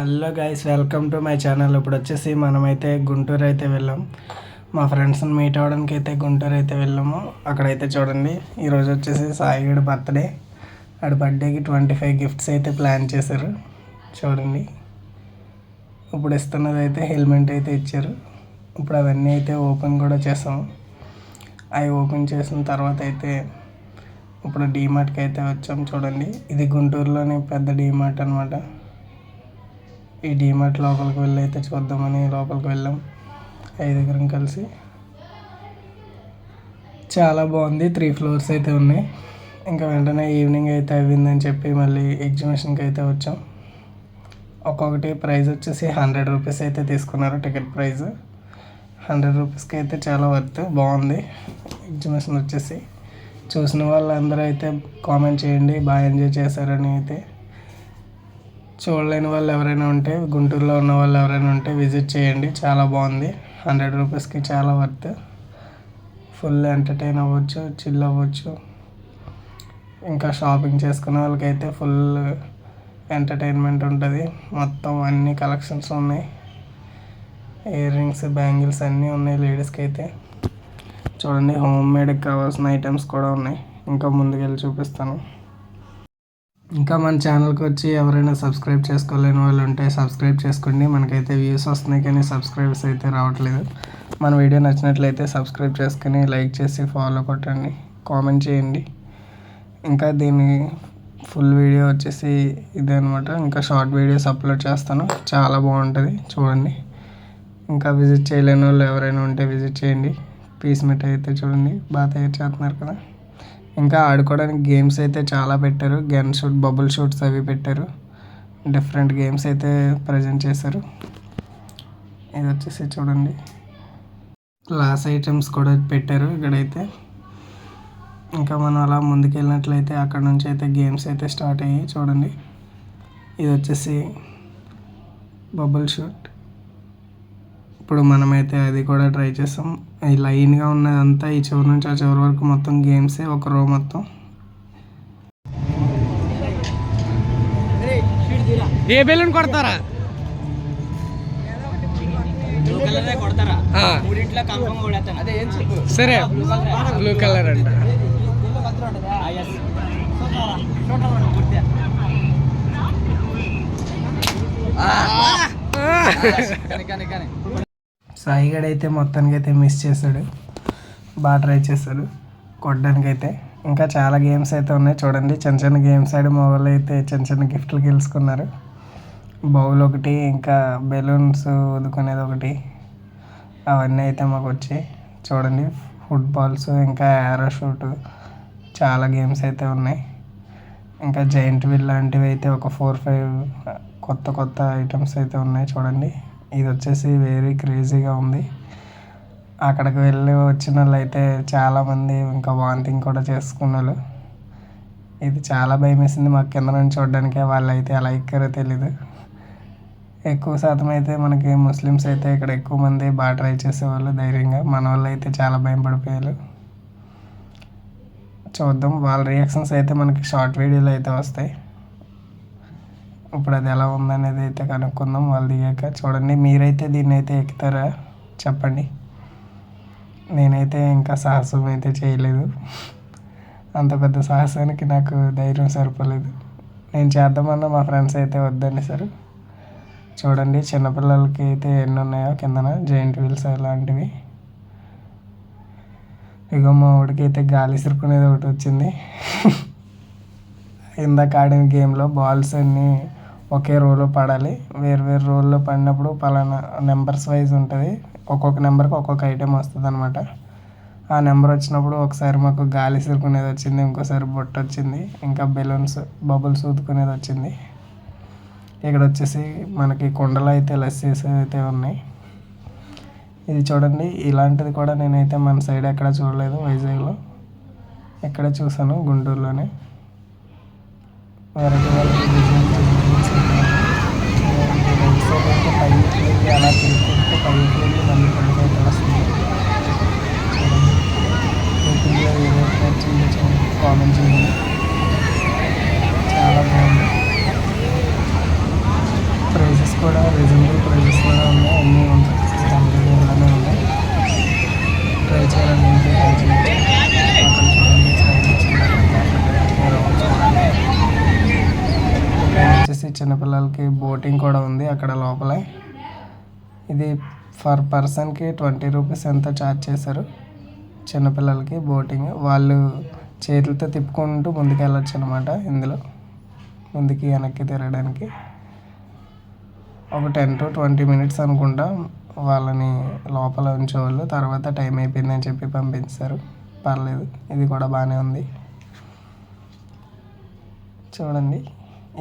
Hello guys, welcome to my channel. ఇప్పుడు వచ్చేసి మనమైతే గుంటూరు అయితే వెళ్ళాం. మా ఫ్రెండ్స్ని మీట్ అవ్వడానికి అయితే గుంటూరు అయితే వెళ్ళాము. అక్కడైతే చూడండి, ఈరోజు వచ్చేసి సాయిగడి బర్త్డే. ఆడి బర్త్డేకి 25 గిఫ్ట్స్ అయితే ప్లాన్ చేశారు. చూడండి, ఇప్పుడు ఇస్తున్నది అయితే హెల్మెట్ అయితే ఇచ్చారు. ఇప్పుడు అవన్నీ అయితే ఓపెన్ కూడా చేసాము. అవి ఓపెన్ చేసిన తర్వాత అయితే ఇప్పుడు డీమార్ట్కి అయితే వచ్చాం. చూడండి, ఇది గుంటూరులోని పెద్ద డీమార్ట్ అనమాట. ఈ డీమార్ట్ లోపలికి వెళ్ళి అయితే చూద్దామని లోపలికి వెళ్ళాం 5 కలిసి. చాలా బాగుంది. 3 ఫ్లోర్స్ అయితే ఉన్నాయి. ఇంకా వెంటనే ఈవినింగ్ అయితే అయ్యిందని చెప్పి మళ్ళీ ఎగ్జిబిషన్కి అయితే వచ్చాం. ఒక్కొక్కటి ప్రైస్ వచ్చేసి 100 రూపీస్ అయితే తీసుకున్నారు. టికెట్ ప్రైస్ 100 రూపీస్కి అయితే చాలా వర్త్. బాగుంది ఎగ్జిబిషన్ వచ్చేసి. చూసిన వాళ్ళందరూ అయితే కామెంట్ చేయండి, బాగా ఎంజాయ్ చేశారని. అయితే చూడలేని వాళ్ళు ఎవరైనా ఉంటే, గుంటూరులో ఉన్న వాళ్ళు ఎవరైనా ఉంటే విజిట్ చేయండి. చాలా బాగుంది. 100 రూపీస్కి చాలా వర్త్. ఫుల్ ఎంటర్టైన్ అవ్వచ్చు, చిల్ అవ్వచ్చు. ఇంకా షాపింగ్ చేసుకునే వాళ్ళకైతే ఫుల్ ఎంటర్టైన్మెంట్ ఉంటుంది. మొత్తం అన్ని కలెక్షన్స్ ఉన్నాయి. ఇయర్ రింగ్స్, బ్యాంగిల్స్ అన్నీ ఉన్నాయి లేడీస్కి అయితే. చూడండి, హోమ్ మేడ్కి కావాల్సిన ఐటమ్స్ కూడా ఉన్నాయి. ఇంకా ముందుకెళ్ళి చూపిస్తాను. ఇంకా మన ఛానల్కి వచ్చి ఎవరైనా సబ్స్క్రైబ్ చేసుకోలేని వాళ్ళు ఉంటే సబ్స్క్రైబ్ చేసుకోండి. మనకైతే వ్యూస్ వస్తున్నాయి కానీ సబ్స్క్రైబర్స్ అయితే రావట్లేదు. మన వీడియో నచ్చినట్లయితే సబ్స్క్రైబ్ చేసుకుని లైక్ చేసి ఫాలో కొట్టండి, కామెంట్ చేయండి. ఇంకా దీని ఫుల్ వీడియో వచ్చేసి ఇదే అనమాట. ఇంకా షార్ట్ వీడియోస్ అప్లోడ్ చేస్తాను. చాలా బాగుంటుంది, చూడండి. ఇంకా విజిట్ చేయలేని వాళ్ళు ఎవరైనా ఉంటే విజిట్ చేయండి. పీస్ మిఠాయి అయితే చూడండి, బాగా తయారు చేస్తున్నారు కదా. ఇంకా ఆడుకోవడానికి గేమ్స్ అయితే చాలా పెట్టారు. గన్ షూట్, బబుల్ షూట్స్ అవి పెట్టారు. డిఫరెంట్ గేమ్స్ అయితే ప్రజెంట్ చేశారు. ఇది వచ్చేసి చూడండి, క్లాస్ ఐటమ్స్ కూడా పెట్టారు ఇక్కడైతే. ఇంకా మనం అలా ముందుకెళ్ళినట్లయితే అక్కడ నుంచి అయితే గేమ్స్ అయితే స్టార్ట్ అయ్యాయి. చూడండి, ఇది వచ్చేసి బబుల్ షూట్. ఇప్పుడు మనమైతే అది కూడా ట్రై చేస్తాం. ఈ లైన్గా ఉన్నదంతా ఈ చివరి నుంచి ఆ చివరి వరకు మొత్తం గేమ్సే, ఒక రో మొత్తం. ఏ బెలూన్ కొడతారా? సరే, బ్లూ కలర్ అంట. సాయిగడ్ అయితే మొత్తానికి అయితే మిస్ చేశాడు. బాగా ట్రై చేశాడు కొట్టడానికి అయితే. ఇంకా చాలా గేమ్స్ అయితే ఉన్నాయి. చూడండి, చిన్న చిన్న గేమ్స్ ఆడి మా వాళ్ళు అయితే చిన్న చిన్న గిఫ్ట్లు గెలుచుకున్నారు. బౌల్ ఒకటి, ఇంకా బెలూన్స్ వదుకునేది ఒకటి, అవన్నీ అయితే మాకు వచ్చాయి. చూడండి, ఫుట్బాల్స్, ఇంకా యారో షూట్, చాలా గేమ్స్ అయితే ఉన్నాయి. ఇంకా జైంట్ వీల్ లాంటివి అయితే ఒక 4-5 కొత్త ఐటమ్స్ అయితే ఉన్నాయి. చూడండి, ఇది వచ్చేసి వెరీ క్రేజీగా ఉంది. అక్కడికి వెళ్ళి వచ్చిన వాళ్ళు అయితే చాలామంది ఇంకా వాంతింగ్ కూడా చేసుకున్నారు. ఇది చాలా భయం వేసింది మాకు కింద నుంచి చూడడానికి. వాళ్ళు అయితే ఎలా ఎక్కారో తెలీదు. ఎక్కువ శాతం అయితే మనకి ముస్లిమ్స్ అయితే ఇక్కడ ఎక్కువ మంది బాగా ట్రై చేసేవాళ్ళు ధైర్యంగా. మన వాళ్ళు అయితే చాలా భయం పడిపోయారు. చూద్దాం, వాళ్ళ రియాక్షన్స్ అయితే మనకి షార్ట్ వీడియోలు అయితే వస్తాయి. ఇప్పుడు అది ఎలా ఉందనేది అయితే కనుక్కుందాం వాళ్ళు దిగాక. చూడండి, మీరైతే దీన్ని అయితే ఎక్కుతారా చెప్పండి. నేనైతే ఇంకా సాహసం అయితే చేయలేదు. అంత పెద్ద సాహసానికి నాకు ధైర్యం సరిపోలేదు. నేను చేద్దామన్నా మా ఫ్రెండ్స్ అయితే వద్దనేసారు. చూడండి, చిన్నపిల్లలకి అయితే ఎన్ని ఉన్నాయో కిందన జైంట్ వీల్స్ అలాంటివి. ఇగో మా వాడికి అయితే గాలి ఇసురుకునేది ఒకటి వచ్చింది. ఇందాక ఆడిన గేమ్లో బాల్స్ అన్నీ ఒకే రోలో పడాలి. వేరు రోల్లో పడినప్పుడు పలానా నెంబర్స్ వైజ్ ఉంటుంది. ఒక్కొక్క నెంబర్కి ఒక్కొక్క ఐటెం వస్తుంది అనమాట. ఆ నెంబర్ వచ్చినప్పుడు ఒకసారి మాకు గాలి సిరుకునేది వచ్చింది, ఇంకోసారి బొట్టు వచ్చింది, ఇంకా బెలూన్స్, బబుల్స్ ఊదుకునేది వచ్చింది. ఇక్కడ వచ్చేసి మనకి కుండలు అయితే లస్సీస్ అయితే ఉన్నాయి. ఇది చూడండి, ఇలాంటిది కూడా నేనైతే మన సైడ్ ఎక్కడ చూడలేదు. వైజాగ్లో ఎక్కడ చూసాను, గుంటూరులోనే. వెరైటీ అలా తిరుగుతుంటే పైకి వెళ్ళి మళ్ళీ పడిపోయి వస్తుంది. కామెంట్ చేయండి. చాలా బాగుంది. ప్రైజెస్ వచ్చేసి చిన్నపిల్లలకి బోటింగ్ కూడా ఉంది అక్కడ లోపలే. ఇది పర్ పర్సన్కి 20 రూపీస్ ఎంత ఛార్జ్ చేశారు. చిన్నపిల్లలకి బోటింగ్, వాళ్ళు చేతులతో తిప్పుకుంటూ ముందుకు వెళ్ళొచ్చు అనమాట. ఇందులో ముందుకి వెనక్కి తిరగడానికి ఒక 10 to 20 మినిట్స్ అనుకుంటా వాళ్ళని లోపల ఉంచేవాళ్ళు. తర్వాత టైం అయిపోయిందని చెప్పి పంపించారు. పర్లేదు, ఇది కూడా బాగానే ఉంది. చూడండి,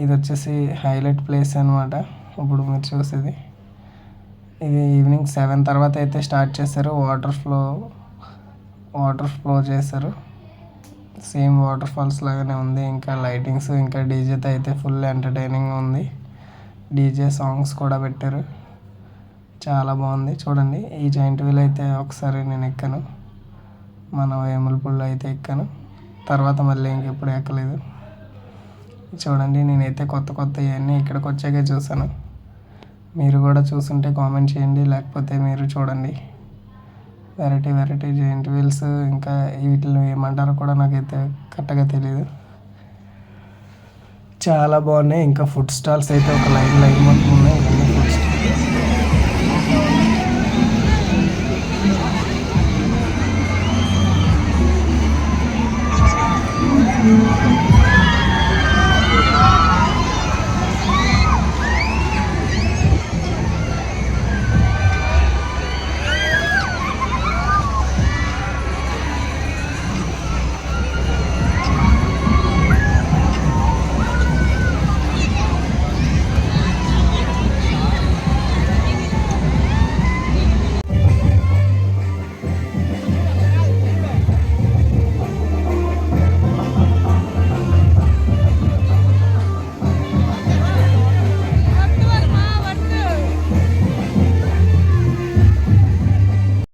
ఇది వచ్చేసి హైలైట్ ప్లేస్ అనమాట. ఇప్పుడు మీరు చూసేది ఇది ఈవినింగ్ 7 తర్వాత అయితే స్టార్ట్ చేశారు. వాటర్ ఫ్లో చేశారు. సేమ్ వాటర్ ఫాల్స్ లాగానే ఉంది. ఇంకా లైటింగ్స్, ఇంకా డీజేతో అయితే ఫుల్ ఎంటర్టైనింగ్ ఉంది. డీజే సాంగ్స్ కూడా పెట్టారు. చాలా బాగుంది. చూడండి, ఈ జాయింట్ వీల్ అయితే ఒకసారి నేను ఎక్కాను. మన వేములపూడిలో అయితే ఎక్కాను. తర్వాత మళ్ళీ ఇంకెప్పుడు ఎక్కలేదు. చూడండి, నేనైతే కొత్త ఇవన్నీ ఇక్కడికి వచ్చాకే చూసాను. మీరు కూడా చూసుంటే కామెంట్ చేయండి, లేకపోతే మీరు చూడండి. వెరైటీ జాయింట్ వీల్స్, ఇంకా వీటిని ఏమంటారో కూడా నాకైతే కరెక్ట్గా తెలియదు. చాలా బాగున్నాయి. ఇంకా ఫుడ్ స్టాల్స్ అయితే ఒక లైన్ మొత్తం ఉన్నాయి.